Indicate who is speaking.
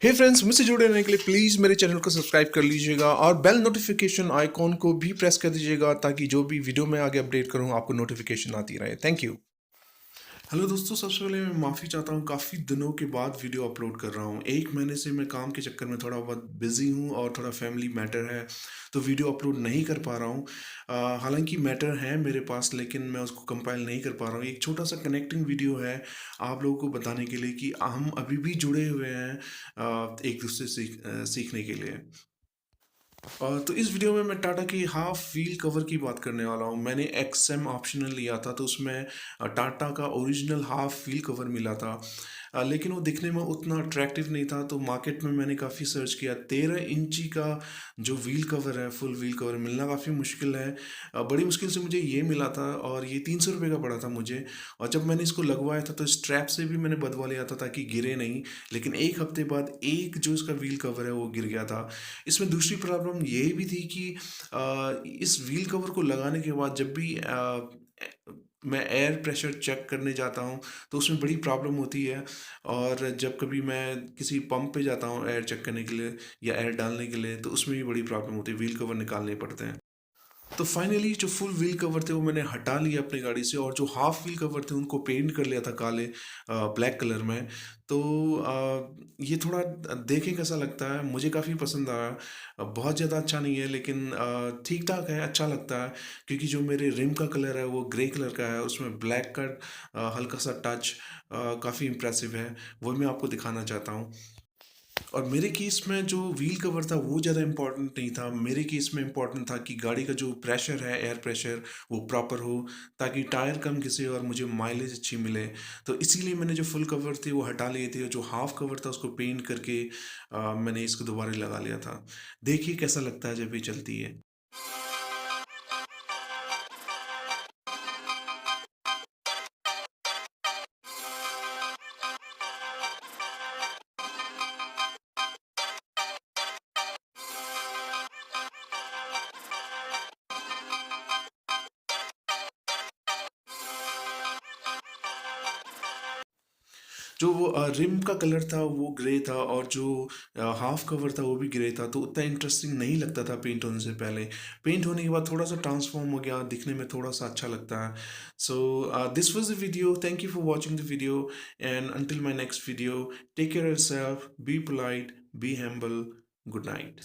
Speaker 1: हे friends, मुझसे जुड़े रहने के लिए प्लीज़ मेरे चैनल को सब्सक्राइब कर लीजिएगा और बेल नोटिफिकेशन आइकॉन को भी प्रेस कर दीजिएगा ताकि जो भी वीडियो मैं आगे अपडेट करूँ आपको नोटिफिकेशन आती रहे। Thank you. हेलो दोस्तों, सबसे पहले मैं माफ़ी चाहता हूँ, काफ़ी दिनों के बाद वीडियो अपलोड कर रहा हूँ। 1 महीने से मैं काम के चक्कर में थोड़ा बहुत बिज़ी हूँ और थोड़ा फैमिली मैटर है, तो वीडियो अपलोड नहीं कर पा रहा हूँ। हालांकि मैटर है मेरे पास, लेकिन मैं उसको कंपाइल नहीं कर पा रहा हूँ। एक छोटा सा कनेक्टिंग वीडियो है आप लोगों को बताने के लिए कि हम अभी भी जुड़े हुए हैं एक दूसरे से सीखने के लिए। तो इस वीडियो में मैं टाटा की हाफ व्हील कवर की बात करने वाला हूँ। मैंने एक्सएम ऑप्शनल लिया था, तो उसमें टाटा का ओरिजिनल हाफ व्हील कवर मिला था। लेकिन वो दिखने में उतना अट्रैक्टिव नहीं था, तो मार्केट में मैंने काफ़ी सर्च किया। 13 इंची का जो व्हील कवर है, फुल व्हील कवर मिलना काफ़ी मुश्किल है। बड़ी मुश्किल से मुझे ये मिला था और ये 300 रुपये का पड़ा था मुझे। और जब मैंने इसको लगवाया था तो स्ट्रैप से भी मैंने बदवा लिया था ताकि गिरे नहीं। लेकिन एक हफ्ते बाद एक जो इसका व्हील कवर है वो गिर गया था। इसमें दूसरी प्रॉब्लम ये भी थी कि इस व्हील कवर को लगाने के बाद जब भी मैं एयर प्रेशर चेक करने जाता हूँ तो उसमें बड़ी प्रॉब्लम होती है। और जब कभी मैं किसी पंप पे जाता हूँ एयर चेक करने के लिए या एयर डालने के लिए, तो उसमें भी बड़ी प्रॉब्लम होती है, व्हील कवर निकालने पड़ते हैं। तो फाइनली जो फुल व्हील कवर थे वो मैंने हटा लिया अपनी गाड़ी से, और जो हाफ व्हील कवर थे उनको पेंट कर लिया था काले ब्लैक कलर में। तो ये थोड़ा देखें कैसा लगता है, मुझे काफ़ी पसंद आया। बहुत ज़्यादा अच्छा नहीं है, लेकिन ठीक ठाक है, अच्छा लगता है। क्योंकि जो मेरे रिम का कलर है वो ग्रे कलर का है, उसमें ब्लैक का हल्का सा टच काफ़ी इम्प्रेसिव है। वो मैं आपको दिखाना चाहता हूँ। और मेरे केस में जो व्हील कवर था वो ज़्यादा इम्पोर्टेंट नहीं था। मेरे केस में इम्पोर्टेंट था कि गाड़ी का जो प्रेशर है, एयर प्रेशर, वो प्रॉपर हो, ताकि टायर कम घिसे और मुझे माइलेज अच्छी मिले। तो इसीलिए मैंने जो फुल कवर थे वो हटा लिए थे, जो हाफ कवर था उसको पेंट करके मैंने इसको दोबारा लगा लिया था। देखिए कैसा लगता है जब ये चलती है। जो वो रिम का कलर था वो ग्रे था, और जो हाफ कवर था वो भी ग्रे था, तो उतना इंटरेस्टिंग नहीं लगता था पेंट होने से पहले। पेंट होने के बाद थोड़ा सा ट्रांसफॉर्म हो गया, दिखने में थोड़ा सा अच्छा लगता है। So this was the video, thank you for watching the video, and until my next video, take care yourself, be polite, be humble, good night.